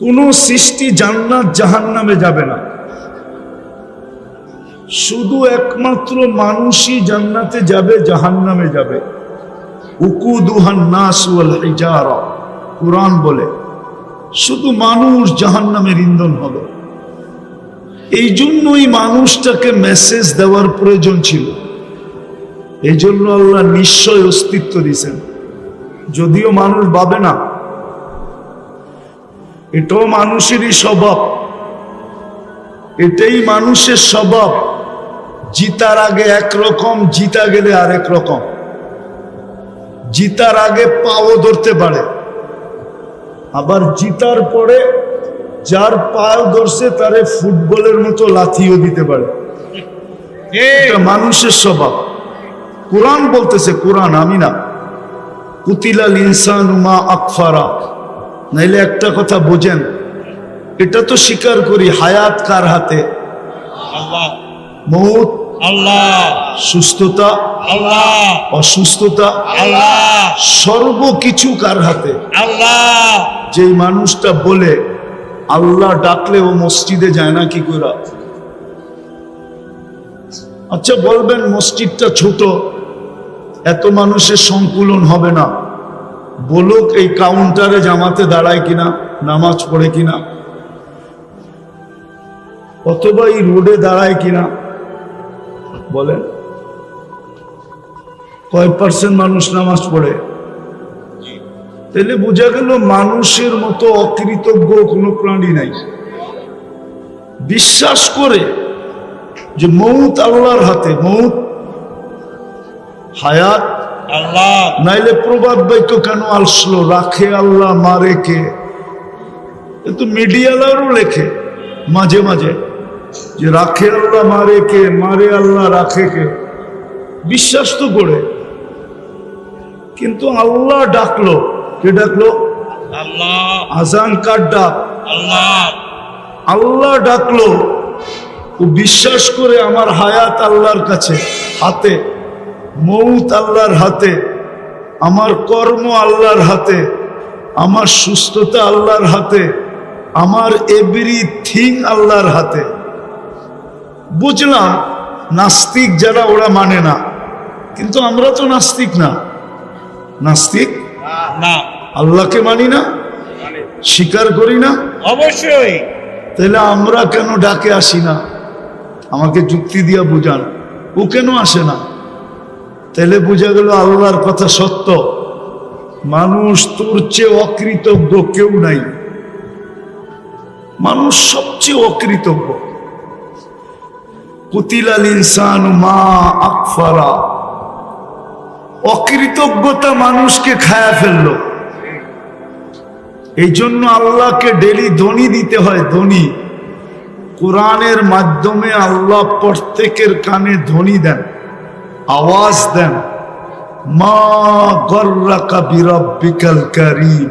কোন সৃষ্টি জান্নাত জাহান্নামে যাবে না, শুধু একমাত্র মানুষই জান্নাতে যাবে, জাহান্নামে যাবে। উকুদুহান নাস ওয়াল হিজারা, কুরআন বলে শুধু মানুষ জাহান্নামের ইন্ধন হবে। এই জন্যই মানুষটাকে মেসেজ দেওয়ার প্রয়োজন ছিল। এই জন্য আল্লাহ নিশ্চয় অস্তিত্ব দিয়েছেন, যদিও মানুষ ভাবে না। এটাও মানুষেরই স্বভাব, এটাই মানুষের স্বভাব। জিতার আগে একরকম, জিতা গেলে আরেক রকম। জিতার আগে পাও ধরতে পারে, আবার জিতার পরে যার পাও ধরছে তারে ফুটবলের মতো লাথিও দিতে পারে। এটা মানুষের স্বভাব। কোরআন বলতেছে, কোরআন, আমি না। কুতিলাল ইনসানু মা আকফারা। নাইলে একটা কথা বোঝেন, এটা তো স্বীকার করি, হায়াত কার হাতে? আল্লাহ। মৌত আল্লাহ। সুস্থতা আল্লাহ। অসুস্থতা আল্লাহ। সর্বকিছু কার হাতে? আল্লাহ। যে মানুষটা বলে আল্লাহ ডাকলে ও মসজিদে যায় না কি করে? আচ্ছা বলবেন মসজিদটা ছোট, এত মানুষের সংকুলন হবে না। বলুক এই কাউন্টারে জামাতে দাঁড়ায় কিনা, নামাজ পড়ে কিনা, অথবা এই রোডে দাঁড়ায় কিনা। বলেন কয় পার্সেন্ট মানুষ নামাজ পড়ে? তাহলে বোঝা গেল মানুষের মতো অকৃতজ্ঞ কোনো প্রাণী নাই। বিশ্বাস করে যে মৌত আল্লাহর হাতে, মৌত হায়াত আল্লাহ। নাইলে প্রবাদ বাক্য কেন আসলো, রাখে আল্লাহ মারে কে? কিন্তু মিডিয়ালারও লেখে মাঝে মাঝে যে রাখে আল্লাহ মারে কে, মারে আল্লাহ রাখে কে। বিশ্বাস তো করে, কিন্তু আল্লাহ ডাকলো, কে ডাকলো? আল্লাহ। আজান কার ডাক? আল্লাহ। আল্লাহ ডাকলো। ও বিশ্বাস করে আমার হায়াত আল্লাহর কাছে, হাতে, মৌত আল্লাহর হাতে, আমার কর্ম আল্লাহর হাতে, আমার সুস্থতা আল্লাহর হাতে, আমার এভরিথিং আল্লাহর হাতে। বুঝলাম নাস্তিক যারা, ওরা মানে না, কিন্তু আমরা তো নাস্তিক না। নাস্তিক না, আল্লাহকে মানি না, স্বীকার করি না। অবশ্যই। তাহলে আমরা কেন ডাকে আসি না? আমাকে যুক্তি দিয়া বুঝান, ও কেন আসে না? তাহলে বোঝা গেল আল্লাহর কথা সত্য। মানুষ তোর চেয়ে অকৃতজ্ঞ কেউ নাই, মানুষ সবচেয়ে অকৃতজ্ঞ। কুতিলাল ইনসানু মা আকফারা। অকৃতজ্ঞতা মানুষকে খায়া ফেললো। এই জন্য আল্লাহকে ডেলি ধ্বনি দিতে হয়, ধ্বনি। কোরআনের মাধ্যমে আল্লাহ প্রত্যেকের কানে ধ্বনি দেন, আওয়াজ দেন। মা গর্রাকা বিরাব্বিকাল কারীম।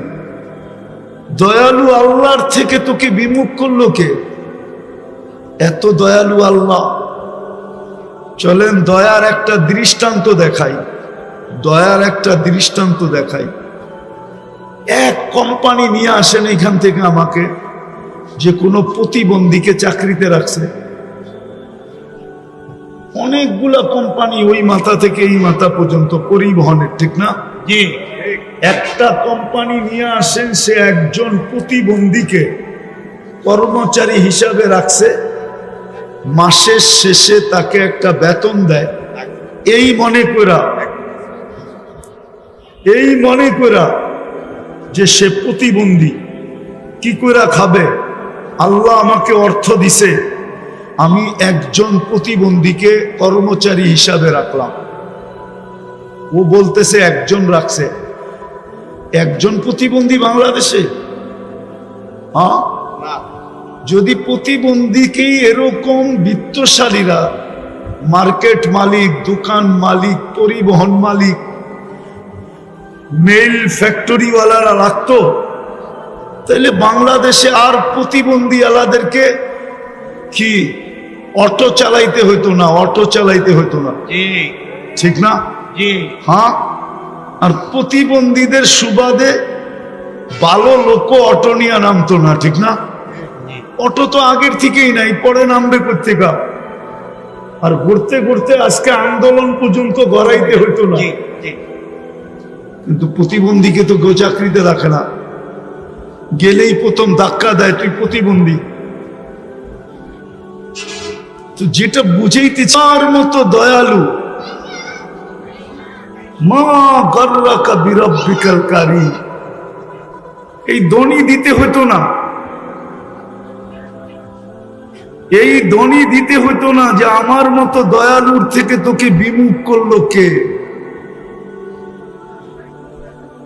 দয়ালু আল্লাহর থেকে তোকে বিমুখ করলো কে? এত দয়ালু আল্লাহ। চলেন দয়ার একটা দৃষ্টান্ত দেখাই, দয়ার একটা দৃষ্টান্ত দেখাই। এক কোম্পানি নিয়ে আসেন এখান থেকে আমাকে, যে কোনো প্রতিবন্ধীকে চাকরিতে রাখছে। অনেকগুলা কোম্পানি, ওই মাথা থেকে এই মাথা পর্যন্ত পরিবহনের, ঠিক না? জি। একটা কোম্পানি নিয়ে আসেন, সে একজন প্রতিবন্ধীকে কর্মচারী হিসাবে রাখছে, মাসের শেষে তাকে একটা বেতন দেয়। এই মনে করা যে সে প্রতিবন্ধী, কি করে খাবে? আল্লাহ আমাকে অর্থ দিছে, আমি একজন প্রতিবন্ধীকে কর্মচারী হিসাবে রাখলাম। ও বলতেছে একজন রাখছে। একজন প্রতিবন্ধী বাংলাদেশে? হ্যাঁ, যদি প্রতিবন্ধীকেই এরকম বিত্তশালীরা, মার্কেট মালিক, দোকান মালিক, পরিবহন মালিক, মেল ফ্যাক্টরিওয়ালারা রাখতো, তাহলে বাংলাদেশে আর প্রতিবন্ধী আলাদেরকে কি অটো চালাইতে হইতো না, অটো চালাইতে হইতো না, ঠিক না? জি। হ্যাঁ। আর প্রতিবন্ধীদের সুবাদে ভালো লোক অটো নিয়ে নামতো না, ঠিক না? অটো তো আগের থেকেই নাই, পরে নামবে কোথেকা? আর ঘুরতে ঘুরতে আজকে আন্দোলন পর্যন্ত গড়াইতে হইতো না। জি জি কিন্তু প্রতিবন্ধীকে তো কেউ চাকরিতে রাখে না, গেলেই প্রথম ধাক্কা দেয়, তুই প্রতিবন্ধী। তো যেটা বুঝাইতে চার মতো দয়ালু, মা গর্রাকা বিরব্বিকাল কারীম, এই দনি দিতে হতো না, এই দনি দিতে হতো না যে আমার মতো দয়ালুর থেকে তোকে বিমুখ করলো কে?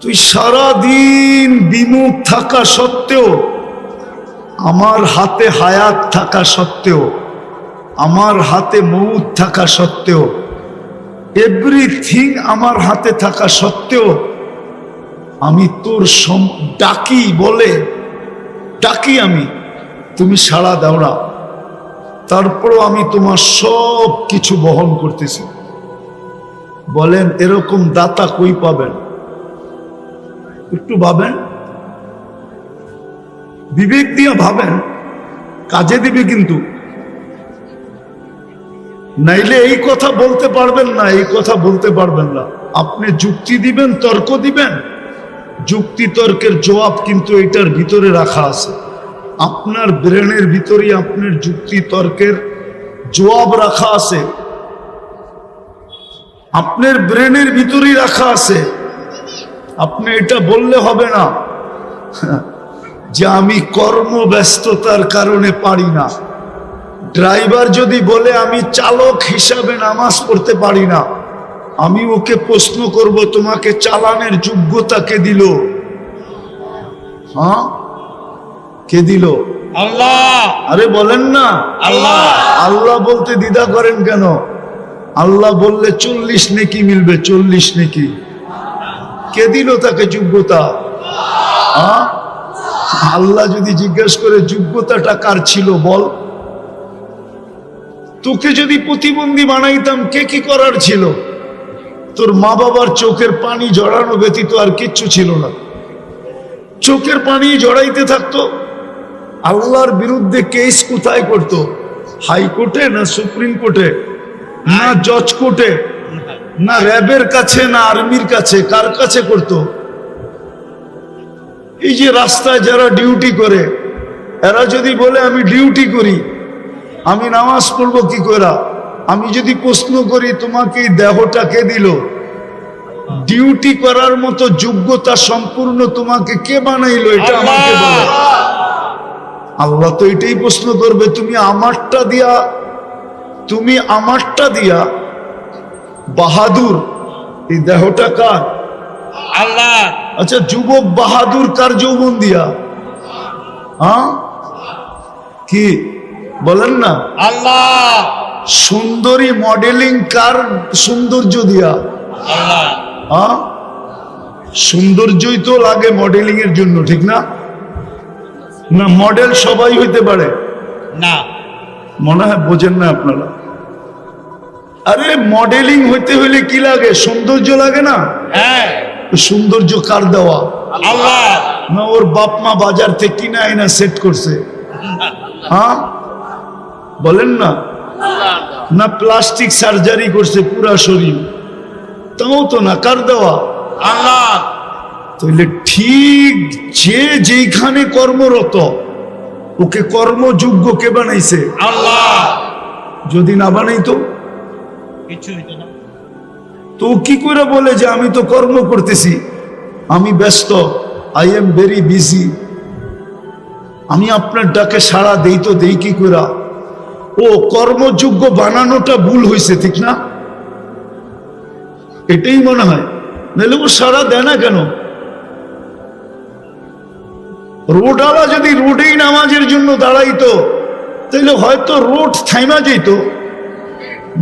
তুই সারা দিন বিমুখ থাকা সত্ত্বেও, আমার হাতে হায়াত থাকা সত্ত্বেও, আমার হাতে মউত থাকা সত্ত্বেও, এভরিথিং আমার হাতে থাকা সত্ত্বেও আমি তোর ডাকি বলে ডাকি, আমি তুমি সাড়া দাও না, তারপরও আমি তোমার সব কিছু বহন করতেছি। বলেন এরকম দাতা কই পাবেন? একটু ভাবেন, বিবেক দিয়ে ভাবেন, কাজে দিবে কিন্তু। নাইলে এই কথা বলতে পারবেন না, এই কথা বলতে পারবেন না। আপনি যুক্তি দিবেন, তর্ক দিবেন, যুক্তি তর্কের জবাব কিন্তু এটার ভিতরে রাখা আছে। আপনার ব্রেনের ভিতরে আপনার যুক্তি তর্কের জবাব রাখা আছে, আপনার ব্রেনের ভিতরেই রাখা আছে। আপনি এটা বললে হবে না যে আমি কর্মব্যস্ততার কারণে পারি না। ড্রাইভার যদি বলে আমি চালক হিসাবে নামাজ পড়তে পারি না, আমি ওকে প্রশ্ন করব তোমাকে চালানের যোগ্যতা কে দিল? হ্যাঁ, কে দিল? আল্লাহ। আরে বলেন না আল্লাহ। আল্লাহ বলতে দ্বিধা করেন কেন? আল্লাহ বললে 40 নেকি মিলবে, 40 নেকি। কে দিল তাকে যোগ্যতা? হ্যাঁ, আল্লাহ যদি জিজ্ঞেস করে যোগ্যতাটা কার ছিল বল। তোকে যদি প্রতিবন্ধী বানাইতাম কে কি করার ছিল? তোর মা বাবার চোখের পানি জড়ানো ব্যতীত আর কিচ্ছু ছিল না। চোখের পানি জড়াইতে থাকতো। আল্লাহর বিরুদ্ধে কেস কোথায় করতো? হাইকোর্টে না সুপ্রিম কোর্টে না জজ কোর্টে না র্যাবের কাছে না আর্মির কাছে? কার কাছে করতো? এই যে রাস্তায় যারা ডিউটি করে, এরা যদি বলে আমি ডিউটি করি, আমি নামাজ পড়বো কি করে? আমি যদি প্রশ্ন করি তোমাকে এই দেহটা কে দিল? ডিউটি করার মতো যোগ্যতা সম্পূর্ণ তোমাকে কে বানাইলো? এটা আমাকে বলো। আল্লাহ তো এটাই প্রশ্ন করবে, তুমি আমারটা দিয়া বাহাদুর, এই দেহটা কার? আল্লাহ। আচ্ছা, যুবক বাহাদুর কার যৌবন দিয়া? হ্যাঁ, কি বলেন না? আল্লাহ। সুন্দরী মডেলিং কার সৌন্দর্য দিয়া? আল্লাহ। হ্যাঁ, সৌন্দর্যই তো লাগে মডেলিং এর জন্য, ঠিক না? না মডেল সবাই হইতে পারে না, মনে হয় বোঝেন না আপনারা। আরে মডেলিং হইতে হইলে কি লাগে? সৌন্দর্য লাগে না? হ্যাঁ। সৌন্দর্য কার দেওয়া? আল্লাহ। না ওর বাপ মা বাজার থেকে কিনে আইনা সেট করছে? হ্যাঁ, বলেন না? না প্লাস্টিক সার্জারি করছে পুরা শরীর? তাও তো না, কার দেওয়া? আল্লাহ। তাহলে ঠিক যে যেখানে কর্মরত ওকে কর্মযোগ্য কে বানাইছে? আল্লাহ। যদি না বানাইতো কিছু হইতো না। তো কি করে বলে যে আমি তো কর্ম করতেছি, আমি ব্যস্ত, আই এম ভেরি বিজি, আমি আপনার ডাকে সাড়া দেই তো দেই কি করে? ও কর্মযোগ্য বানানোটা ভুল হয়েছে, ঠিক না? এটাই মনে হয়, নাহলে ও সাড়া দেয় না কেন? রোডওয়ালা যদি রোডেই নামাজের জন্য দাঁড়াইতো তাহলে হয়তো রোড থাইমা যেত,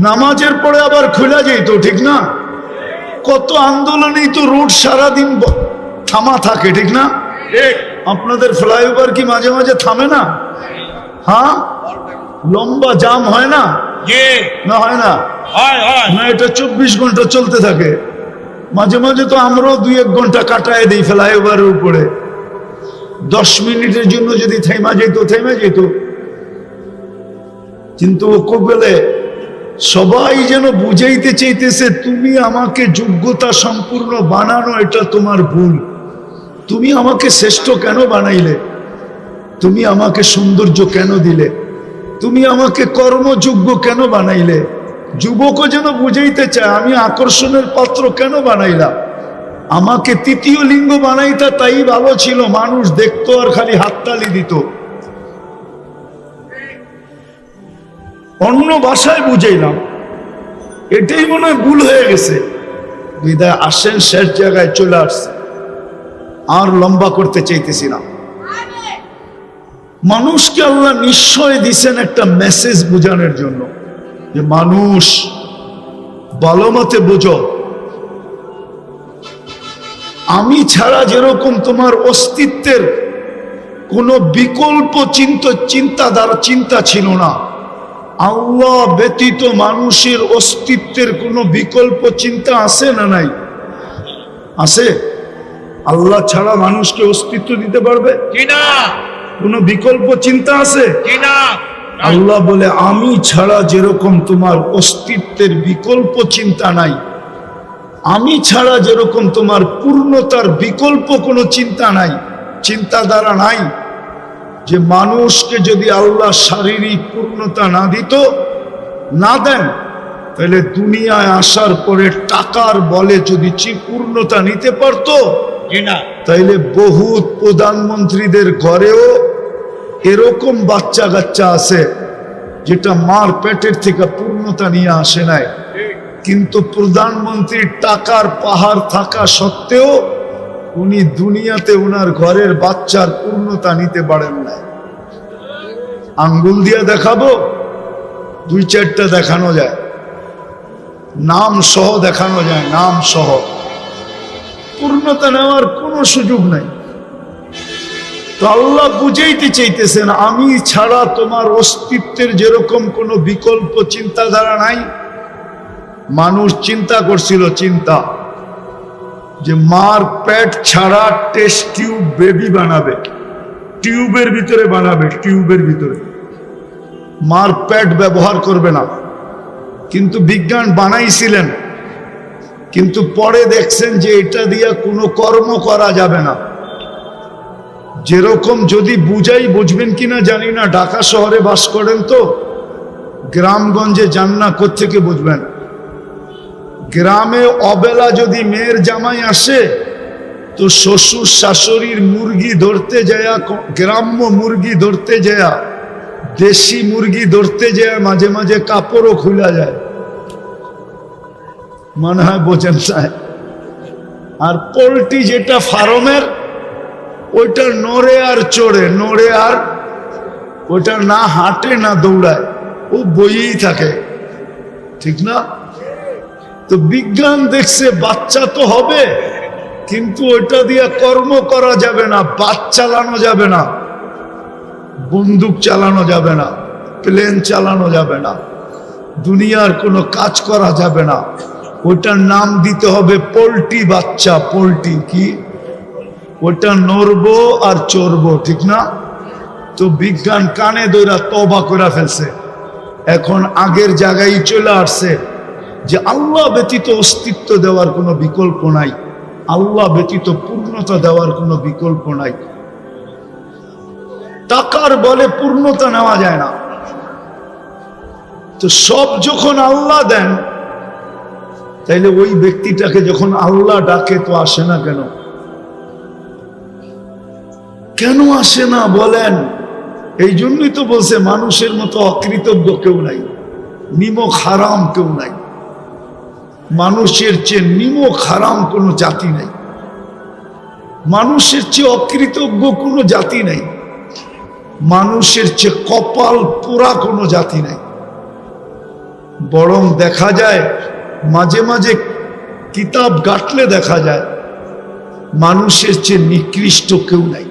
নামাজের পরে আবার খোলা যেত, ঠিক না? কত আন্দোলনেই তো রোড সারাদিন থামা থাকে, ঠিক না? আপনাদের ফ্লাইওভার কি মাঝে মাঝে থামে না? হ্যাঁ, লম্বা জাম হয় না? না হয় না? না, এটা 24 ঘন্টা চলতে থাকে। মাঝে মাঝে তো আমরাও 2-1 ঘন্টা কাটায় দিই ফ্লাইওভারের উপরে। 10 মিনিটের জন্য যদি থেমা যেত। কিন্তু ও কবেলে সবাই যেন বুঝাইতে চাইতেছে, তুমি আমাকে যোগ্যতা সম্পূর্ণ বানানো, এটা তোমার ভুল। তুমি আমাকে শ্রেষ্ঠ কেন বানাইলে? তুমি আমাকে সৌন্দর্য কেন দিলে? তুমি আমাকে কর্মযোগ্য কেন বানাইলে? যুবকও যেন বুঝাইতে চায়, আমি আকর্ষণের পাত্র কেন বানাইলা? আমাকে তৃতীয় লিঙ্গ বানাইতা, তাই ভালো ছিল, মানুষ দেখতো আর খালি হাততালি দিত। অন্য ভাষায় বুঝাইলাম, এটাই মনে হয় ভুল হয়ে গেছে। বিদায় আসেন, শেষ জায়গায় চলে আসছে, আর লম্বা করতে চাইতেছি না। মানুষকে আল্লাহ নিশ্চয় দিছেন একটা মেসেজ বোঝানোর জন্য, যে মানুষ ভালো মতে বোঝো, আমি ছাড়া যেরকম তোমার অস্তিত্বের কোনো বিকল্প চিন্তা ছিল না, আল্লাহ ব্যতীত মানুষের অস্তিত্বের কোনো বিকল্প চিন্তা আছে না নাই? আছে? আল্লাহ ছাড়া মানুষকে অস্তিত্ব দিতে পারবে কিনা? কোনো বিকল্প চিন্তা আছে কিনা? আল্লাহ বলে, আমি ছাড়া যেরকম তোমার অস্তিত্বের বিকল্প চিন্তা নাই, আমি ছাড়া যেরকম তোমার পূর্ণতার বিকল্প কোনো চিন্তা নাই, চিন্তাধারা নাই, যে মানুষকে যদি আল্লাহ শারীরিক পূর্ণতা না দিত, না দেন, তাহলে দুনিয়ায় আসার পরে টাকার বলে যদি পূর্ণতা নিতে পারতো, তাইলে বহুত প্রধানমন্ত্রীদের ঘরেও এরকম বাচ্চা কাচ্চা আছে যেটা মার পেটের থেকে পূর্ণতা নিয়ে আসে নাই। কিন্তু প্রধানমন্ত্রীর টাকার পাহাড় থাকা সত্ত্বেও উনি দুনিয়াতে উনার ঘরের বাচ্চার পূর্ণতা নিতে পারেন না। আঙ্গুল দিয়া দেখাবো? 2-4টা দেখানো যায়, নাম সহ দেখানো যায়, নাম সহ। পূর্ণতা নেওয়ার কোনো সুযোগ নাই। তো আল্লাহ বুঝাইতে চাইতেছেন, আমি ছাড়া তোমার অস্তিত্বের যেরকম কোনো বিকল্প চিন্তাধারা নাই। মানুষ চিন্তা করছিল, চিন্তা যে মার পেট ছাড়া টেস্ট টিউব বেবি বানাবে, টিউবের ভিতরে বানাবে, টিউবের ভিতরে, মার পেট ব্যবহার করবে না। কিন্তু বিজ্ঞান বানাইছিলেন, কিন্তু পরে দেখছেন যে এটা দিয়া কোনো কর্ম করা যাবে না। যেরকম যদি বুঝাই, বুঝবেন কিনা জানি না, ঢাকা শহরে বাস করেন তো, গ্রামগঞ্জে যান না, কোত্থেকে বুঝবেন? গ্রামে অবেলা যদি মেয়ের জামাই আসে, তো শ্বশুর শাশুড়ির মুরগি ধরতে যায়, গ্রাম্য মুরগি ধরতে যায়, দেশি মুরগি ধরতে যায়, মাঝে মাঝে কাপড়ও খুলে যায়, মনে হয় বোঝেন চায়। আর পোলট্রি যেটা ফার্মের, ওইটা নড়ে আর চড়ে, নড়ে আর, ওইটা না হাঁটে না দৌড়ায়, ও বইয়েই থাকে, ঠিক না? তো বিজ্ঞান দেখছে বাচ্চা তো হবে, কিন্তু ওইটা দিয়ে কর্ম করা যাবে না, বাস চালানো যাবে না, বন্দুক চালানো যাবে না, প্লেন চালানো যাবে না, দুনিয়ার কোনো কাজ করা যাবে না। ওইটার নাম দিতে হবে পোল্ট্রি বাচ্চা। পোল্ট্রি কি? ওটা নড়বো আর চড়বো, ঠিক না? তো বিজ্ঞান কানে দইরা তওবা করে ফেলছে, এখন আগের জায়গায় চলে আসছে যে আল্লাহ ব্যতীত অস্তিত্ব দেওয়ার কোনো বিকল্প নাই, আল্লাহ ব্যতীত পূর্ণতা দেওয়ার কোনো বিকল্প নাই। টাকার বলে পূর্ণতা নেওয়া যায় না। তো সব যখন আল্লাহ দেন, তাইলে ওই ব্যক্তিটাকে যখন আল্লাহ ডাকে তো আসে না কেন? কেন আসে না বলেন? এই জন্যই তো বলছে মানুষের মতো অকৃতজ্ঞ কেউ নাই, নিমক হারাম কেউ নাই। মানুষের চেয়ে নিমক হারাম কোনো জাতি নাই, মানুষের চেয়ে অকৃতজ্ঞ কোনো জাতি নাই, মানুষের চেয়ে কপাল পোড়া কোনো জাতি নাই। বরং দেখা যায় মাঝে মাঝে কিতাব ঘাটলে দেখা যায় মানুষের চেয়ে নিকৃষ্ট কেউ নাই।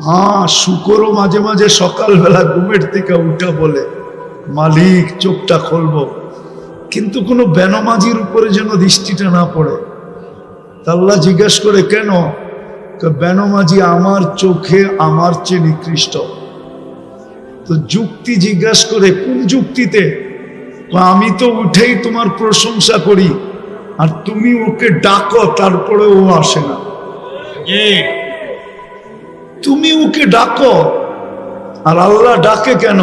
হ্যাঁ, শুকরও মাঝে মাঝে সকালবেলা ঘুমের থেকে উঠা বলে, মালিক চোখটা খুলবো, কিন্তু কোনো বেনমাজির উপরে যেন দৃষ্টিটা না পড়ে। আল্লাহ জিজ্ঞেস করে, কেন? বেনমাজি আমার চোখে আমার চেয়ে নিকৃষ্ট। তো যুক্তি জিজ্ঞাসা করে, কোন যুক্তিতে? আমি তো উঠেই তোমার প্রশংসা করি, আর তুমি ওকে ডাকো, তারপরে ও আসে না। জি। তুমি ওকে ডাকো, আর আল্লাহ ডাকে কেন?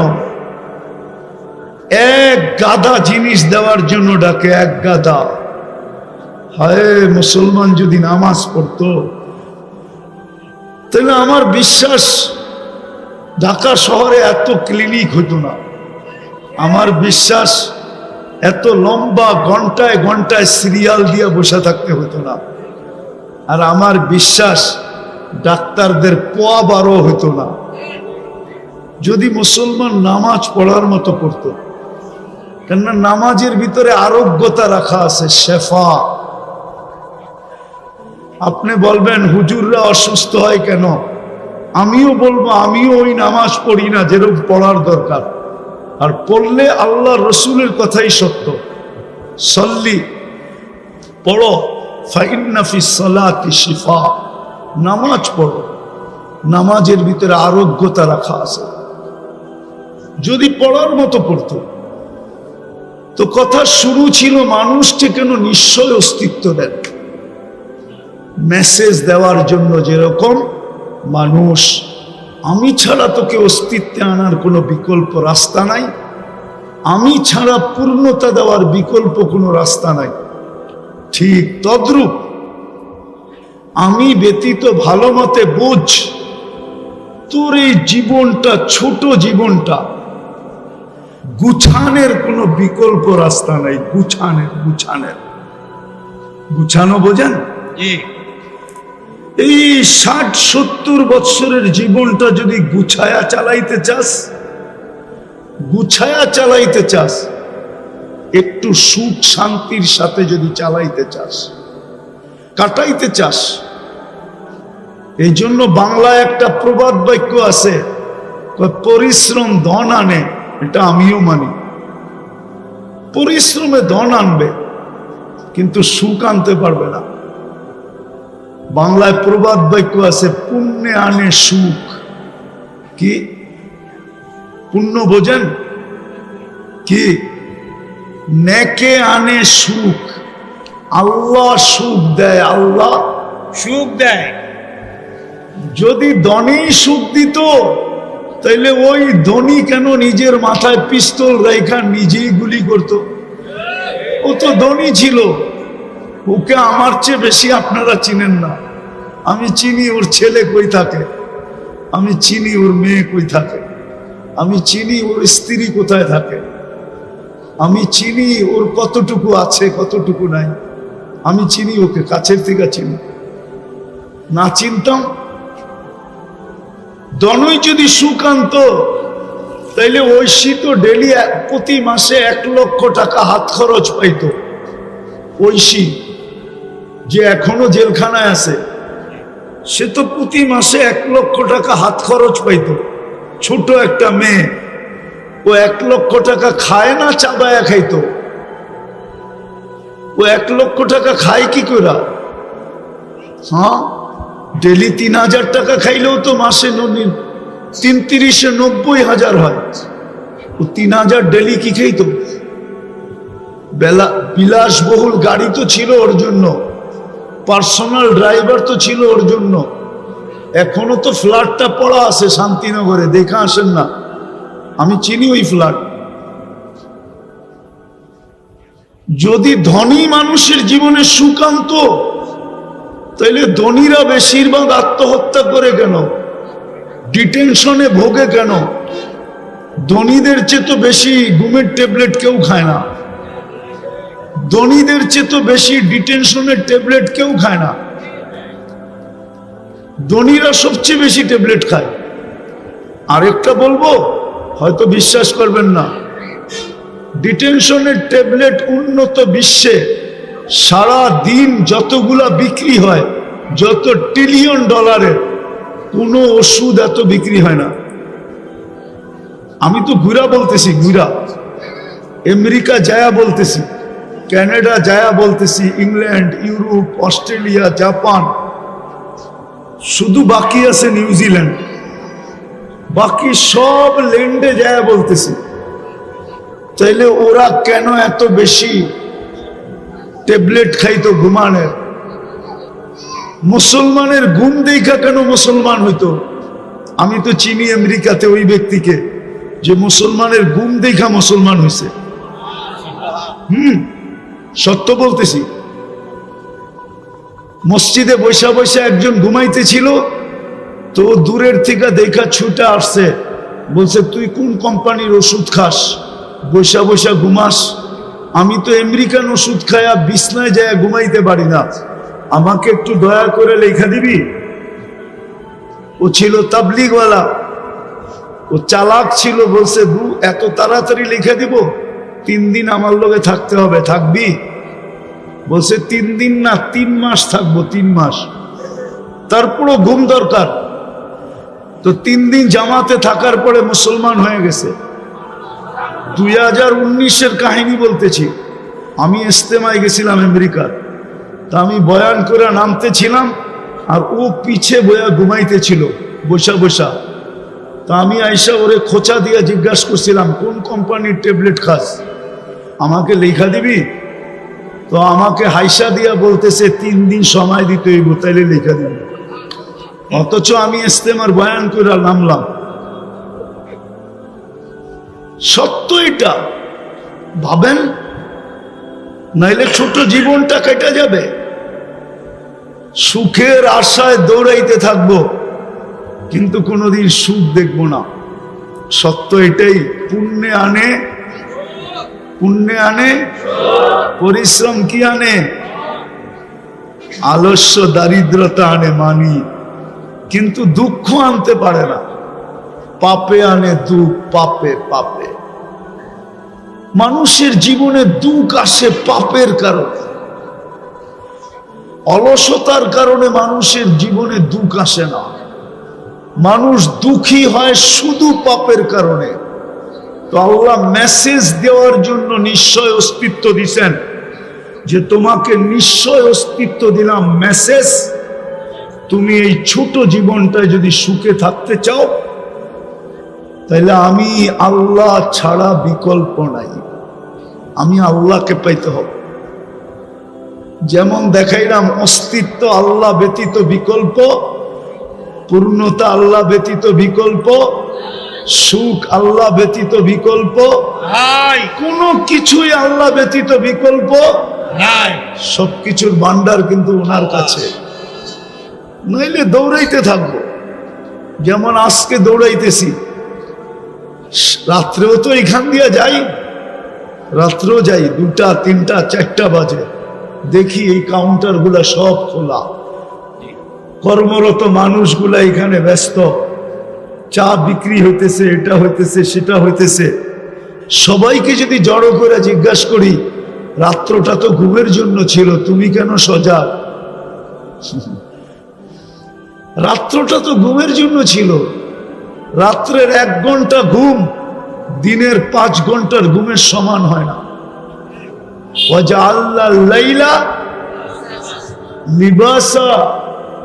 এক গাদা জিনিস দেওয়ার জন্য ডাকে, এক গাদা। হায়, মুসলমান যদি নামাজ পড়তো, তাহলে আমার বিশ্বাস ঢাকা শহরে এত ক্লিনিক হতো না। আমার বিশ্বাস এত লম্বা ঘন্টায় ঘন্টায় সিরিয়াল দিয়ে বসে থাকতে হতো না। আর আমার বিশ্বাস ডাক্তারদের পোয়া বারো হতো না, যদি মুসলমান নামাজ পড়ার মতো পড়তো। কেননা নামাজের ভিতরে আরোগ্যতা রাখা আছে, শেফা। আপনি বলবেন হুজুররা অসুস্থ হয় কেন? আমিও বলবো, আমিও ওই নামাজ পড়ি না যেরকম পড়ার দরকার। আর পড়লে আল্লাহ রসুলের কথাই সত্য। সল্লি, পড়ো, ফাইন্না ফিস সালাতি শিফা। নামাজ পড়ো, নামাজের ভিতরে আরোগ্যতা রাখা আছে। যদি পড়ার মতো পড়তো, তো কথা শুরু ছিল মানুষকে কেন নিশ্চয় অস্তিত্ব দেন, মেসেজ দেওয়ার জন্য। যেরকম মানুষ, আমি ছাড়া তোকে অস্তিত্বে আনার কোনো বিকল্প রাস্তা নাই, আমি ছাড়া পূর্ণতা দেওয়ার বিকল্প কোনো রাস্তা নাই, ঠিক তদ্রূপ আমি ব্যতীত ভালো মতে বুঝ, তোর এই জীবনটা, ছোট জীবনটা, গুছানের কোনো বিকল্প রাস্তা নাই। গুছানো বোঝেন? জি। এই 60-70 বৎসরের জীবনটা যদি গুছায়া চালাইতে চাস, একটু সুখ শান্তির সাথে যদি চালাইতে চাস, কাটাইতে চাস, এই জন্য বাংলায় একটা প্রবাদ বাক্য আছে, পরিশ্রম ধন আনে। এটা আমিও মানি, পরিশ্রমে ধন আনবে, কিন্তু সুখ আনতে পারবে না। বাংলায় প্রবাদ বাক্য আছে, পুণ্যে আনে সুখ। কি পুণ্য বোঝেন? কি নেকে আনে সুখ। আল্লাহ সুখ দেয়, আল্লাহ সুখ দেয়। যদি ধনী সুখ দিত, তাইলে ওই ধনী কেন নিজের মাথায় পিস্তল রেখা নিজেই গুলি করত? ও তো ধনী ছিল। ওকে আমার চেয়ে বেশি আপনারা চিনেন না। আমি চিনি ওর ছেলে কই থাকে, আমি চিনি ওর মেয়ে কই থাকে, আমি চিনি ওর স্ত্রী কোথায় থাকে, আমি চিনি ওর কতটুকু আছে কতটুকু নাই। আমি চিনি ওকে, কাছের থেকে চিনি। না চিনতাম, দনই যদি সুখ আনত, তাইলে ঐশী তো ডেলি প্রতি মাসে 1 লক্ষ টাকা হাত খরচ পাইত। ঐশী যে এখনো জেলখানায় আছে, সে তো প্রতি মাসে 1 লক্ষ টাকা হাত খরচ পাইত। ছোট একটা মেয়ে, ও 1 লক্ষ টাকা খায় না, চাবায়া খাইতো। ও 1 লক্ষ টাকা খায় কি করে? হ্যাঁ, ডেলি 3000 টাকা খাইলেও তো মাসে ৩৩-এ ৯০,০০০ হয়। ও 3000 ডেলি কি খাইতো? বিলাসবহুল গাড়ি তো ছিল ওর জন্য, পার্সোনাল ড্রাইভার তো ছিল ওর জন্য। এখনো তো ফ্ল্যাটটা পড়া আছে শান্তিনগরে, দেখা আসেন না? আমি চিনি ওই ফ্ল্যাট। যদি ধনী মানুষের জীবনে সুখ আনতো, তাইলে ধনীরা বেশিরভাগ আত্মহত্যা করে কেন, ডিটেনশনে ভোগে কেন? ধনীদের চেয়ে তো বেশি ঘুমের ট্যাবলেট কেউ খায় না, ধনীদের চেয়ে তো বেশি ডিটেনশনের ট্যাবলেট কেউ খায় না। ধনীরা সবচেয়ে বেশি ট্যাবলেট খায়। আরেকটা বলবো, হয়তো বিশ্বাস করবেন না, ডিটেনশনের ট্যাবলেট উন্নত বিশ্বে সারা দিন যতগুলা বিক্রি হয়, যত $1 ট্রিলিয়ন, কোনো ওষুধ এত বিক্রি হয় না। আমি তো ঘুরা বলতেছি, ঘুরা আমেরিকা যায়া বলতেছি, কানাডা যায়া বলতেছি, ইংল্যান্ড, ইউরোপ, অস্ট্রেলিয়া, জাপান, শুধু বাকি আছে নিউজিল্যান্ড, বাকি সব ল্যান্ডে যায় বলতেছে। তাইলে ওরা কেন এত বেশি ট্যাবলেট খাইতো ঘুমানের? মুসলমানের ঘুম দেখা কেন মুসলমান হইতো? আমি তো চিনি আমেরিকাতে ওই ব্যক্তিকে যে মুসলমানের ঘুম দেখা মুসলমান হয়েছে। সত্য বলতেছি। মসজিদে বৈশা বৈশা একজন ঘুমাইতেছিল, তো দূরের থেকে দেখা ছুটে আসছে, বলছে তুই কোন কোম্পানির ওষুধ খাস, বৈশা বৈশা ঘুমাস? আমি তো আমেরিকান ওষুধ খায়া বিছনায় যায় ঘুমাইতে পারি না, আমাকে একটু দয়া করে লেখা দিবি? ও ছিল তাবলিগওয়ালা, ও চালাক ছিল, বলছে এত তাড়াতাড়ি লিখে দিব? 3 দিন আমার লগে থাকতে হবে। থাকবি? বলছে 3 দিন না 3 মাস থাকবো, 3 মাস। তারপরও ঘুম দরকার। তো 3 দিন জামাতে থাকার পরে মুসলমান হয়ে গেছে। 2019-এর কাহিনী বলতেছি। আমি ইস্তেমায় গেছিলাম আমেরিকার, তা আমি বয়ান করে নামতেছিলাম, আর ও পিছে বয়া ঘুমাইতেছিল বসা বসা। তা আমি আইসা ওরে খোঁচা দিয়ে জিজ্ঞাসা করছিলাম কোন কোম্পানির ট্যাবলেট খাস, আমাকে লেখা দিবি? তো আমাকে হাইসা দিয়া বলতেছে 3 দিন সময় দিতে হইব, তাইলে লেখা দিবি। অথচ আমি ইস্তেমার বয়ান করে নামলাম। সত্য এটা, ভাবেন, নাইলে ছোট জীবনটা কেটে যাবে। সুখের আশায় দৌড়াইতে থাকবো, কিন্তু কোনোদিন সুখ দেখবো না। সত্য এটাই। পুণ্যে আনে, পুণ্যে আনে, পরিশ্রম কি আনে? আলস্য দারিদ্রতা আনে মানি, কিন্তু দুঃখ আনতে পারে না। পাপে আনে দুঃখ, পাপে পাপে। মানুষের জীবনে দুঃখ আসে পাপের কারণে, অলসতার কারণে মানুষের জীবনে দুঃখ আসে না। মানুষ দুঃখী হয় শুধু পাপের কারণে। তো আল্লাহ মেসেজ দেওয়ার জন্য নিশ্চয় অস্তিত্ব দিছেন, যে তোমাকে নিশ্চয় অস্তিত্ব দিলাম মেসেজ, তুমি এই ছোট জীবনটায় যদি সুখে থাকতে চাও, তাহলে আমি আল্লাহ ছাড়া বিকল্প নাই, আমি আল্লাহকে পাইতে হবে। যেমন দেখাইলাম অস্তিত্ব আল্লাহ ব্যতীত বিকল্প, পূর্ণতা আল্লাহ ব্যতীত বিকল্প, সুখ আল্লাহ ব্যতীত বিকল্প নাই, কোনো কিছুই আল্লাহ ব্যতীত বিকল্প নাই। সবকিছুর ভান্ডার কিন্তু ওনার কাছে। নইলে দৌড়াইতে থাকবো, যেমন আজকে দৌড়াইতেছি। রাত্রেও তো এখান দিয়ে যাই, রাত্রেও যাই 2টা 3টা 4টা বাজে, দেখি এই কাউন্টার গুলা সব খোলা, কর্মরত মানুষগুলা এখানে ব্যস্ত, চা বিক্রি হইতেছে, এটা হইতেছে, সেটা হইতেছে। সবাইকে যদি জড়ো করে জিজ্ঞাসা করি, রাত্রটা তো ঘুমের জন্য ছিল, তুমি কেন সজাগ? রাত্রটা তো ঘুমের জন্য ছিল। রাত্রের 1 ঘন্টা ঘুম দিনের 5 ঘন্টার ঘুমের সমান হয় না। ওয়াজআলনা লাইলা লিবাসা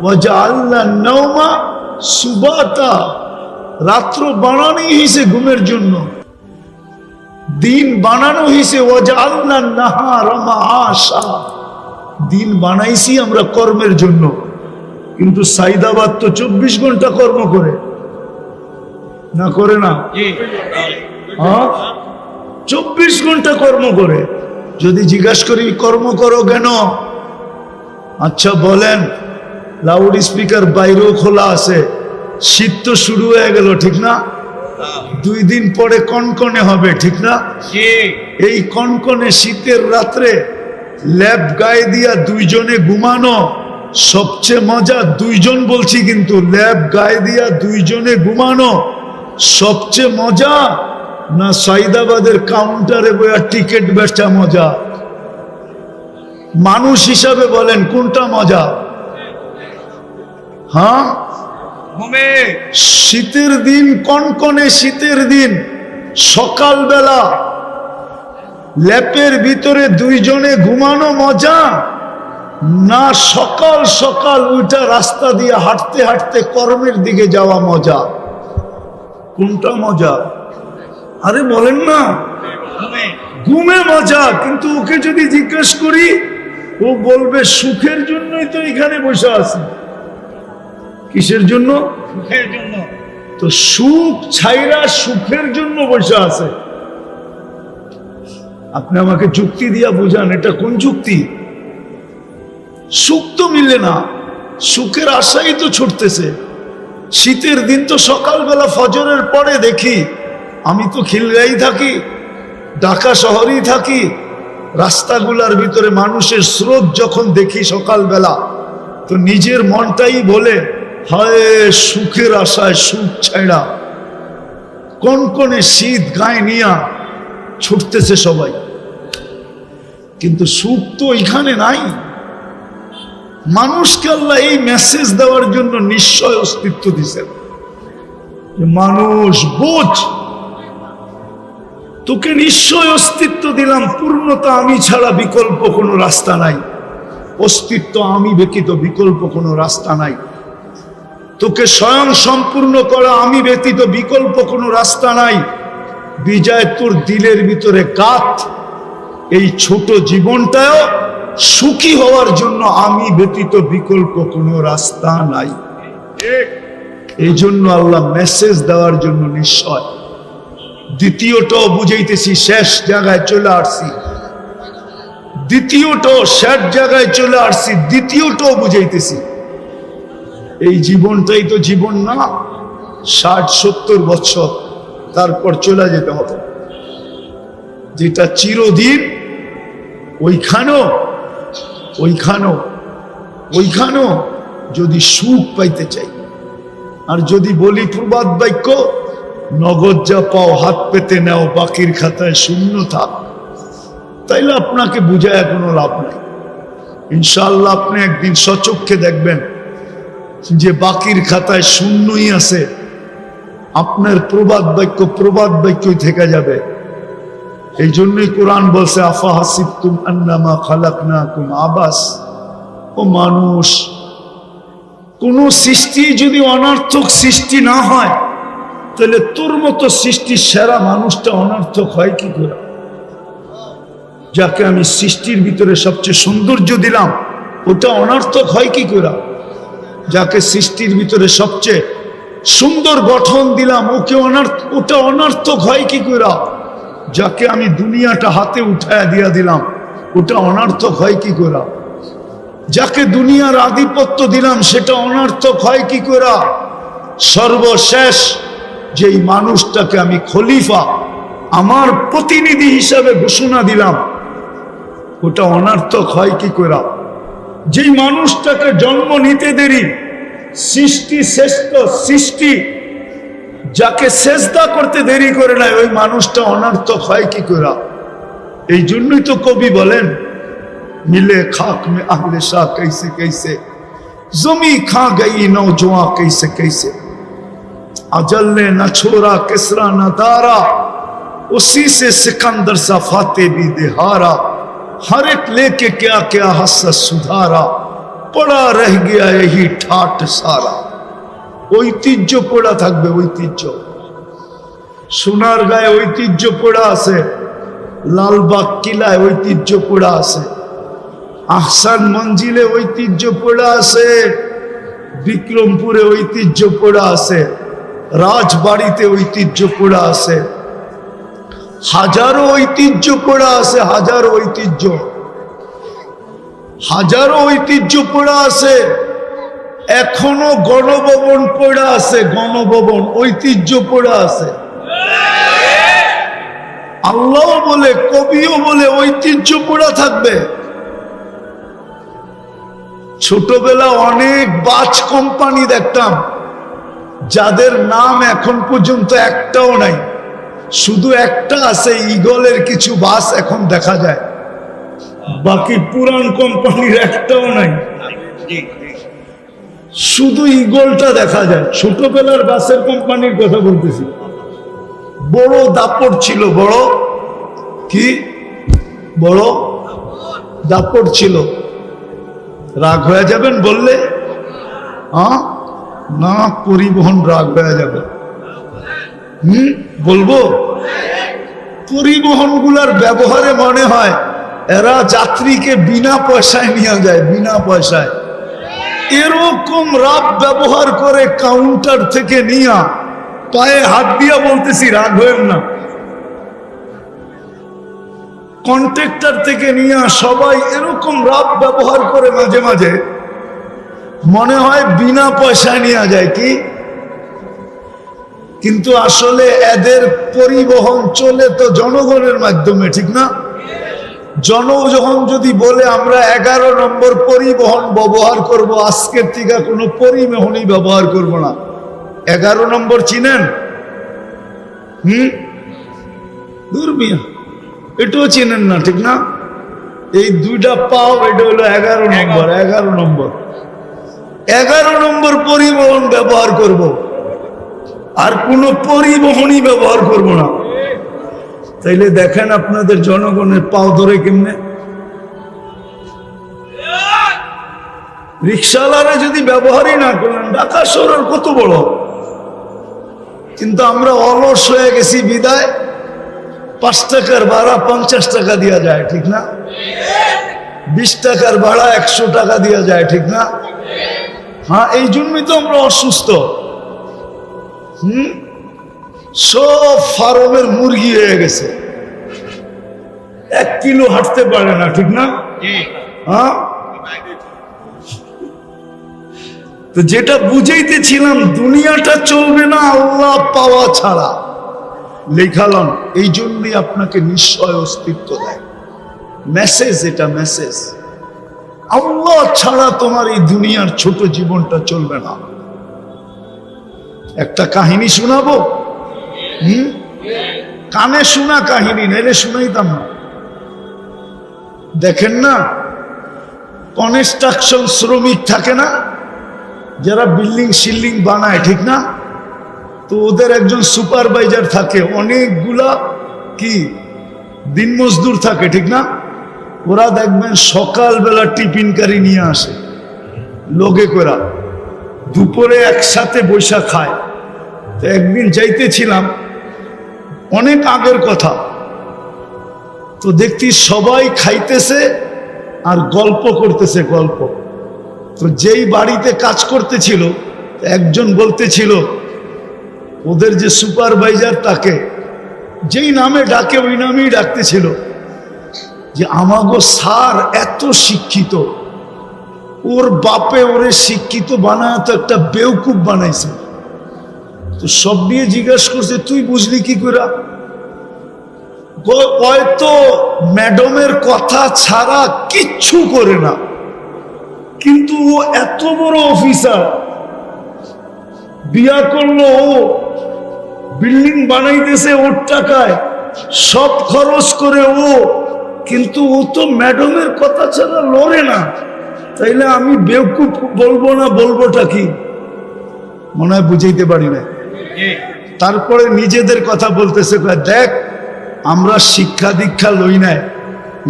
ওয়াজআলনা নাওমা সুবাতা। রাত্র বানানো হয়েছে ঘুমের জন্য, দিন বানানো হয়েছে ওয়াজআলনা নাহারা মাআশা। দিন বানাইছি আমরা কর্মের জন্য, কিন্তু সাইদাবাদ তো 24 ঘন্টা কর্ম করে, না করে না? জি, 24 ঘন্টা কর্ম করে। যদি জিজ্ঞাসা করি কর্ম করো কেন, আচ্ছা বলেন, লাউড স্পিকার বাইরেও খোলা আছে, শীত তো শুরু হয়ে গেল, ঠিক না? 2 দিন পরে কনকনে হবে, ঠিক না? জি। এই কনকনে শীতের রাত্রে ল্যাব গায়ে দিয়া 2 জনে ঘুমানো সবচেয়ে মজা। 2 জন বলছি, কিন্তু ল্যাব গায়ে দিয়া 2 জনে ঘুমানো সবচেয়ে মজা, না সাইদাবাদের কাউন্টারে বইয়া টিকিট বেচা মজা? মানুষ হিসাবে বলেন কোনটা মজা? হ্যাঁ, ঘুমে। শীতের দিন, কনকনে শীতের দিন, সকালবেলা ল্যাপের ভিতরে 2 জনে ঘুমানো মজা, না সকাল সকাল ওইটা রাস্তা দিয়ে হাঁটতে হাঁটতে কর্মের দিকে যাওয়া মজা? কোনটা মজা? আরে বলেন না, ঘুমে ঘুমে মজা। কিন্তু ওকে যদি জিজ্ঞেস করি, ও বলবে সুখের জন্যই তো এখানে বসে আছি। কিসের জন্য? সুখের জন্য। তো সুখ ছাইরা সুখের জন্য বসে আছে। আপনি আমাকে যুক্তি দিয়া বুঝান, এটা কোন যুক্তি? সুখ তো মিলে না, সুখের আশাই তো ছুটতেছে। শীতের দিন তো সকালবেলা ফজরের পরে দেখি, আমি তো খিলগাঁই থাকি, ঢাকা শহরেই থাকি, রাস্তাগুলার ভিতরে মানুষের স্রোত যখন দেখি সকালবেলা, তো নিজের মনটাই বলে, হায় সুখের আশায় সুখ ছাইড়া কনকনে শীত গায়ে নিয়া ছুটতেছে সবাই। কিন্তু সুখ তো এখানে নাই। মানুষকে আল্লাহ এই মেসেজ দেওয়ার জন্য নিশ্চয় অস্তিত্ব দিছেন যে মানুষ বোঝ, তোকে নিশ্চয় অস্তিত্ব দিলাম। পূর্ণতা আমি ছাড়া বিকল্প কোনো রাস্তা নাই, অস্তিত্ব আমি ব্যতীত বিকল্প কোনো রাস্তা নাই। তোকে স্বয়ং সম্পূর্ণ করা আমি ব্যতীত বিকল্প কোনো রাস্তা নাই। বিজয় তোর দিলের ভিতরে কাত, এই ছোট জীবনটাও সুখী হওয়ার জন্য আমি ব্যতীত বিকল্প কোনো রাস্তা নাই। এই জন্য আল্লাহ মেসেজ দেওয়ার জন্য নিশ্চয়। দ্বিতীয়টাও বুঝাইতেছি, শেষ জায়গায় চলে আসছি। দ্বিতীয়টাও শেষ জায়গায় চলে আসছি, দ্বিতীয়টাও বুঝাইতেছি। এই জীবনটাই তো জীবন না, 60-70 বছর, তারপর চলে যেতে হবে। যেটা চিরদিন, ওইখানেও যদি সুখ পাইতে চাই, আর যদি বলি প্রবাদ বাক্য, নগদ যা পাও হাত পেতে নেও, বাকির খাতায় শূন্য থাক, তাইলে আপনাকে বুঝায় কোনো লাভ নাই। ইনশাআল্লাহ আপনি একদিন সচক্ষে দেখবেন যে বাকির খাতায় শূন্যই আছে, আপনার প্রবাদ বাক্যই থেকে যাবে। এই জন্যই কোরআন বলছে, আফা হাসিবতুম আন্নামা খালাকনাকুম আবাস। ও মানুষ, কোন সৃষ্টি যদি অনর্থক সৃষ্টি না হয়, তাহলে তোর মতো সৃষ্টির সেরা মানুষটা অনর্থক হয় কি করে? যাকে আমি সৃষ্টির ভিতরে সবচেয়ে সৌন্দর্য দিলাম, ওটা অনর্থক হয় কি করে? যাকে সৃষ্টির ভিতরে সবচেয়ে সুন্দর গঠন দিলাম, ওটা অনর্থক হয় কি করে? যাকে আমি দুনিয়াটা হাতে উঠায়া দিয়া দিলাম, ওটা অনর্থক হয় কি করে? যাকে দুনিয়ার আধিপত্য দিলাম, সেটা অনর্থক হয় কি করে? সর্বশেষ যেই মানুষটাকে আমি খলিফা, আমার প্রতিনিধি হিসাবে ঘোষণা দিলাম, ওটা অনর্থক হয় কি করে? যেই মানুষটাকে জন্ম নিতে দেরি, সৃষ্টি শ্রেষ্ঠ সৃষ্টি, যাকে সেজদা করতে দেরি করে নাই, ওই মানুষটা অনর্থক হয় কি করে? এই জন্যই তো কবি বলেন, মিলে খাক মে আহলে শাহ कैसे कैसे, जमी खा गई नौजवान कैसे कैसे, अजल ने न छोड़ा किसरा न दारा, उसी से सिकंदर सा फाते भी देहारा, हर एक लेके क्या क्या हसरत सुधारा, पड़ा रह गया यही ठाट सारा। ঐতিহ্য পড়া থাকবে, ঐতিহ্য। সোনার গায়ে ঐতিহ্য পড়া আছে, লালবাগ কিলায় ঐতিহ্য পড়া আছে, আহসান মঞ্জিলে ঐতিহ্য পড়া আছে, বিক্রমপুরে ঐতিহ্য পড়া আছে, রাজবাড়িতে ঐতিহ্য পড়া আছে, হাজারো ঐতিহ্য পড়া আছে, হাজারো ঐতিহ্য পড়া আছে। এখনো গণভবন পড়া আছে, গণভবন ঐতিহ্য পড়া আছে। আল্লাহ বলে, কবিও বলে, ঐতিহ্য পড়া থাকবে। ছোটবেলা অনেক বাস কোম্পানি দেখতাম, যাদের নাম এখন পর্যন্ত একটাও নাই, শুধু একটা আছে, ঈগলের কিছু বাস এখন দেখা যায়, বাকি পুরান কোম্পানির একটাও নাই, শুধু ঈগলটা দেখা যায়। ছোটবেলার বাসের কোম্পানির কথা বলতেছি। বড় দাপট ছিল, বড় দাপট ছিল। রাগ হয়ে যাবেন বললে? না, পরিবহন রাগ হয়ে যাবে। বলবো? পরিবহনগুলোর ব্যবহারে মনে হয় এরা যাত্রীকে বিনা পয়সায় নিয়ে যায়, বিনা পয়সায়। এরকম রাব ব্যবহার করে কাউন্টার থেকে নিয়া পায়ে হাত দিয়া বলতেছি রাগ হয়েন না, কন্ট্রাক্টর থেকে নিয়ে সবাই এরকম রাব ব্যবহার করে মাঝে মাঝে মনে হয় বিনা পয়সায় নিয়ে যায় কি, কিন্তু আসলে এদের পরিবহন চলে তো জনগণের মাধ্যমে, ঠিক না? জনগণ যদি বলে আমরা 11 নম্বর পরিবহন ব্যবহার করব, আজকের থেকে কোনো পরিবহনই ব্যবহার করব না। 11 নম্বর চিনেন? দূর মিয়া, এটাও চিনেন না, ঠিক না? এই দুইটা পাও, এটা হলো 11 নম্বর। 11 নম্বর 11 নম্বর পরিবহন ব্যবহার করব, আর কোনো পরিবহনই ব্যবহার করব না। তাইলে দেখেন আপনাদের জনগণের পাও ধরে কেমনে। রিক্সাওয়ালারা যদি ব্যবহারই না করলেন, ঢাকা শহরের কত বড়, কিন্তু আমরা অলস হয়ে গেছি বিদায় 5 টাকার ভাড়া 50 টাকা দেওয়া যায়, ঠিক না? 20 টাকার ভাড়া 100 টাকা দেওয়া যায়, ঠিক না? হ্যাঁ, এই জন্যই তো আমরা অসুস্থ। সব ফার্মের মুরগি হয়ে গেছে, 1 কিলো হাঁটতে পারে না, ঠিক না? হ্যাঁ, তো যেটা বুঝাইতেছিলাম, দুনিয়াটা চলবে না আল্লাহ পাওয়া ছাড়া। লেখালাম এই জন্যই আপনাকে নিশ্চয় অস্তিত্ব দেয়। মেসেজ, এটা মেসেজ। আল্লাহ ছাড়া তোমার এই দুনিয়ার ছোট জীবনটা চলবে না। একটা কাহিনী শোনাবো? কানে শোনা কাহিনী, নাইলে শুনাইতাম না। দেখেন না, কনস্ট্রাকশন শ্রমিক থাকে না, যারা বিল্ডিং শিল্ডিং বানায়, ঠিক না? তো ওদের একজন সুপারভাইজার থাকে, অনেকগুলা কি দিন মজদুর থাকে, ঠিক না? ওরা দেখবেন সকালবেলা টিফিনকারি নিয়ে আসে লোকে করা, দুপুরে একসাথে বৈশা খায়। তো একদিন যাইতেছিলাম, অনেক আগের কথা, তো দেখছি সবাই খাইতেছে আর গল্প করতেছে, গল্প। তো যেই বাড়িতে কাজ করতেছিল, একজন বলতেছিল ওদের যে সুপারভাইজার, তাকে যেই নামে ডাকে ওই নামেই ডাকতেছিল যে আমাগো স্যার এত শিক্ষিত, ওর বাপে ওরে শিক্ষিত বানায় তো একটা বেউকুফ বানাইছে। তো সব নিয়ে জিজ্ঞাসা করছে তুই বুঝলি কি করে? হয়তো ম্যাডামের কথা ছাড়া কিচ্ছু করে না, কিন্তু ও এত বড় অফিসার, বিয়া করলো, ও বিল্ডিং বানাইতেছে ওর টাকায়, সব খরচ করে ও, কিন্তু ও তো ম্যাডামের কথা ছাড়া লড়ে না। তাইলে আমি বেউকুফ বলবো না, বলবোটা কি? মনে হয় বুঝাইতে পারি না। তারপরে নিজেদের কথা বলতেছে, দেখ আমরা শিক্ষা দীক্ষা লই নাই,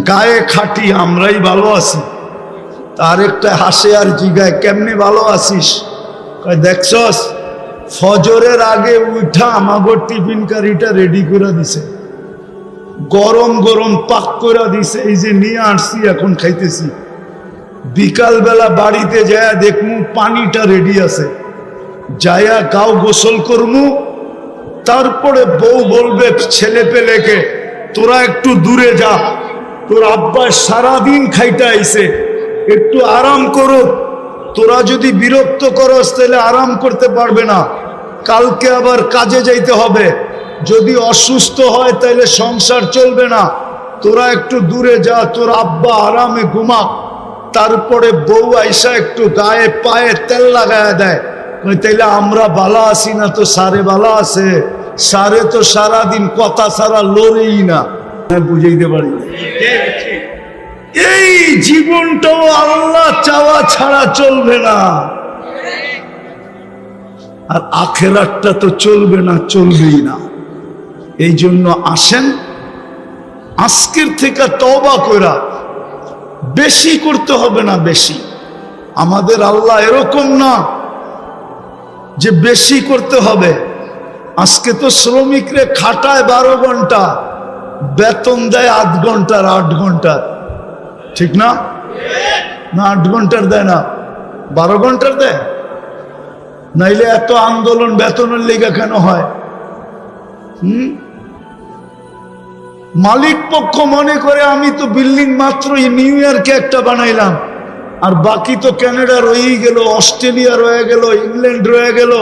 গায়ে খাটি, আমরাই ভালো আছি। তার একটা হাসে আর জিগায় কেমনে ভালো আছিস? দেখছস ফজরের আগে উঠা আমাগো টিফিন কারিটা রেডি করে দিছে, গরম গরম পাক করে দিছে, এই যে নিয়ে আসছি এখন খাইতেছি। বিকালবেলা বাড়িতে যায়া দেখমু পানিটা রেডি আছে, যায়া গাও গোসল করমু। তারপরে বউ বলবে ছেলে পেলেকে তোরা একটু দূরে যা, তোর আব্বা সারাদিন খাইতে আইছে, একটু আরাম করো। তোরা যদি বিরক্ত করস তাহলে আরাম করতে পারবে না, কালকে আবার কাজে যাইতে হবে। যদি অসুস্থ হয় তাহলে সংসার চলবে না, তোরা একটু দূরে যা, তোর আব্বা আরামে ঘুমা। তারপরে বউ আইসা একটু গায়ে পায়ে তেল লাগায় দেয়, তাইলে আমরা বালা আছি না তো সারে বালা আছে? সারে তো সারাদিন কথা ছাড়া লড়েই না। বুঝাইতে পারি এই জীবনটাও আল্লাহ চাওয়া ছাড়া চলবে না, আর আখেরাতটা তো চলবে না, চলবেই না। এই জন্য আসেন আজকের থেকে তওবা কইরা, বেশি করতে হবে না, বেশি আমাদের আল্লাহ এরকম না যে বেশি করতে হবে। আজকে তো শ্রমিকরে খাটায় 12 ঘন্টা, বেতন দেয় 8 ঘন্টার 8 ঘন্টার, ঠিক না? না 8 ঘন্টার দেয় না, 12 ঘন্টার দেয়। নাইলে এত আন্দোলন বেতনের লেগে কেন হয়? মালিক পক্ষ মনে করে আমি তো বিল্ডিং মাত্র নিউ ইয়র্কে একটা বানাইলাম, আর বাকি তো কানাডা রয়েই গেল, অস্ট্রেলিয়া রয়ে গেল, ইংল্যান্ড রয়ে গেল,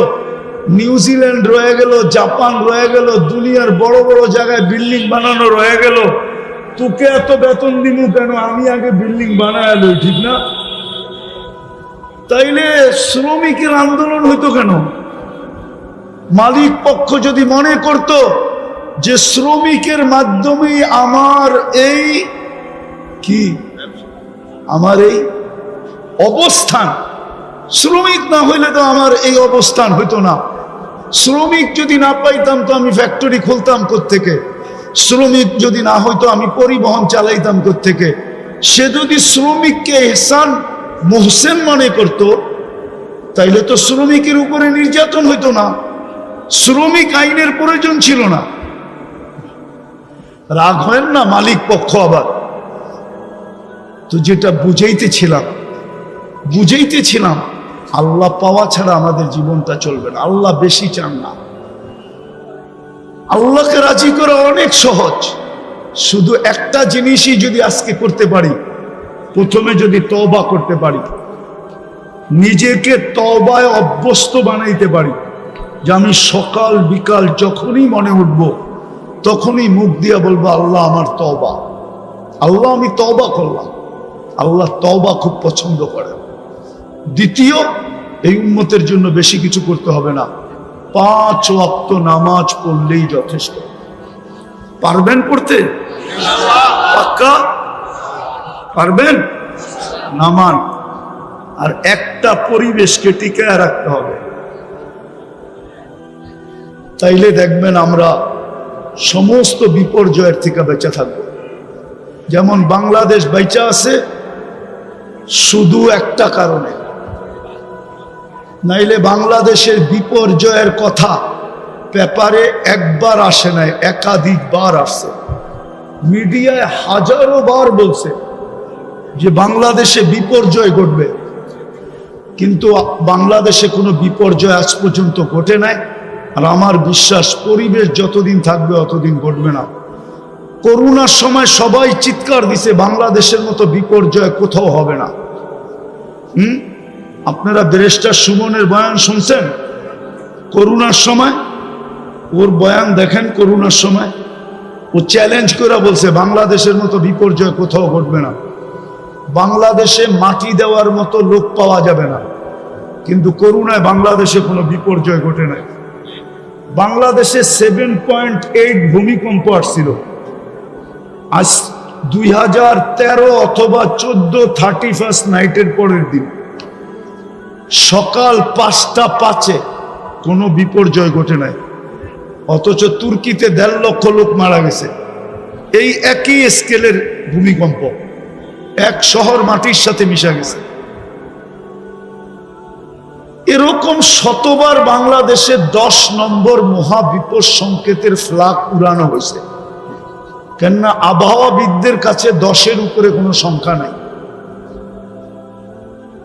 নিউজিল্যান্ড রয়ে গেল, জাপান রয়ে গেল, দুনিয়ার বড় বড় জায়গায় বিল্ডিং বানানো রয়ে গেল। তোকে এত বেতন দিব কেন? আমি আগে বিল্ডিং বানায় লই, ঠিক না? তাইলে শ্রমিকের আন্দোলন হইতো কেন? মালিক পক্ষ যদি মনে করত যে শ্রমিকের মাধ্যমে আমার এই কি, আমার এই অবস্থান, শ্রমিক না হইলে তো আমার এই অবস্থান হইতো না। শ্রমিক যদি না পাইতাম তো আমি ফ্যাক্টরি খুলতাম কোত্থেকে? শ্রমিক যদি না হইতো আমি পরিবহন চালাইতাম কোত্থেকে? সে যদি শ্রমিককে এহসান মোহসেন মনে করত, তাইলে তো শ্রমিকের উপরে নির্যাতন হইতো না, শ্রমিক আইনের প্রয়োজন ছিল না। রাগ হয় না মালিক পক্ষ আবার। তো যেটা বুঝাইতেছিলাম আল্লাহ পাওয়া ছাড়া আমাদের জীবনটা চলবে না। আল্লাহ বেশি চান না। আল্লাহকে রাজি করা অনেক সহজ। শুধু একটা জিনিসই যদি আজকে করতে পারি, প্রথমে যদি তওবা করতে পারি, নিজেকে তওবায় অভ্যস্ত বানাইতে পারি, যে আমি সকাল বিকাল যখনই মনে উঠবো তখনই মুখ দিয়া বলবো আল্লাহ আমার তওবা, আল্লাহ আমি তওবা করলাম। আল্লাহ তওবা খুব পছন্দ করেন। দ্বিতীয়, এই উম্মতের জন্য বেশি কিছু করতে হবে না, 5 ওয়াক্ত নামাজ পড়লেই যথেষ্ট। পারবেন পড়তে? পাক্কা পারবেন? নামান। আর একটা পরিবেশকে টিকায় রাখতে হবে, তাইলে দেখবেন আমরা সমস্ত বিপর্যয়ের থেকে বেঁচে থাকবো। যেমন বাংলাদেশ বেঁচে আছে শুধু একটা কারণে, নাইলে বাংলাদেশের বিপর্যয়ের কথা পেপারে একবার আসে নাই, একাধিকবার আসছে। মিডিয়ায় হাজারো বার বলছে যে বাংলাদেশে বিপর্যয় ঘটবে, কিন্তু বাংলাদেশে কোনো বিপর্যয় আজ পর্যন্ত ঘটে নাই। আর আমার বিশ্বাস পরিবেশ যতদিন থাকবে অতদিন ঘটবে না। করোনার সময় সবাই চিৎকার দিছে বাংলাদেশের মতো বিপর্যয় কোথাও হবে না। আপনারা ব্যারিস্টার সুমনের বয়ান শুনছেন করোনার সময়? ওর বয়ান দেখেন। করোনার সময় ও চ্যালেঞ্জ করে বলছে বাংলাদেশের মতো বিপর্যয় কোথাও ঘটবে না। বাংলাদেশে মাটি দেওয়ার মতো লোক পাওয়া যাবে না, কিন্তু করোনায় বাংলাদেশে কোনো বিপর্যয় ঘটে নাই। বাংলাদেশে 7.8 ভূমিকম্প আসছিল। আজ 2013 অথবা 14 31 নাইটের পরের দিন সকাল 5:05 কোনো বিপর্যয় ঘটে নাই, অথচ তুর্কিতে 1.5 লক্ষ লোক মারা গেছে। এই একই স্কেলের ভূমিকম্প, এক শহর মাটির সাথে মিশা গেছে। এরকম শতবার বাংলাদেশে 10 নম্বর মহাবিপদ সংকেতের ফ্ল্যাগ উড়ানো হয়েছে। কেননা আবহাওয়াবিদদের কাছে 10-এর উপরে কোনো সংখ্যা নাই।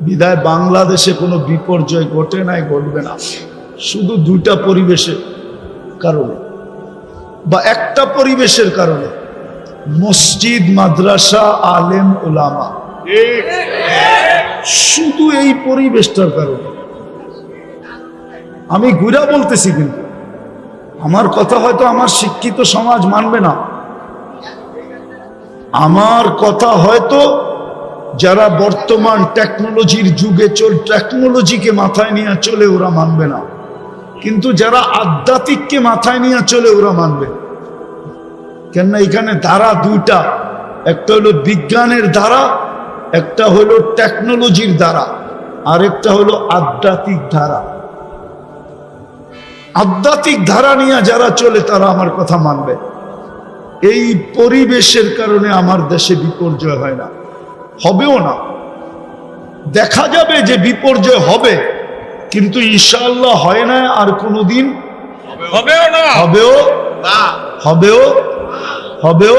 বিধায় বাংলাদেশে কোনো বিপর্যয় ঘটে নাই, ঘটবে না। শুধু 2টা পরিবেশের কারণে বা একটা পরিবেশের কারণে, মসজিদ, মাদ্রাসা, আলেম, ওলামা, শুধু এই পরিবেশটার কারণে। আমি ঘুরা বলতেছি, কিন্তু আমার কথা হয়তো আমার শিক্ষিত সমাজ মানবে না। আমার কথা হয়তো যারা বর্তমান টেকনোলজির যুগে টেকনোলজিকে মাথায় নিয়ে চলে ওরা মানবে না, কিন্তু যারা আধ্যাত্মিককে মাথায় নিয়ে চলে ওরা মানবে। কেননা এখানে ধারা 2টা, একটা হলো বিজ্ঞানের ধারা, একটা হলো টেকনোলজির ধারা, আর একটা হলো আধ্যাত্মিক ধারা। আধ্যাত্মিক ধারা নিয়ে যারা চলে তারা আমার কথা মানবে। এই পরিবেশের কারণে আমার দেশে বিপর্যয় হয় না, হবেও না। দেখা যাবে যে বিপর্যয় হবে, কিন্তু ইনশাআল্লাহ হয় না, আর কোনোদিন হবেও না। হবেও না। হবেও হবেও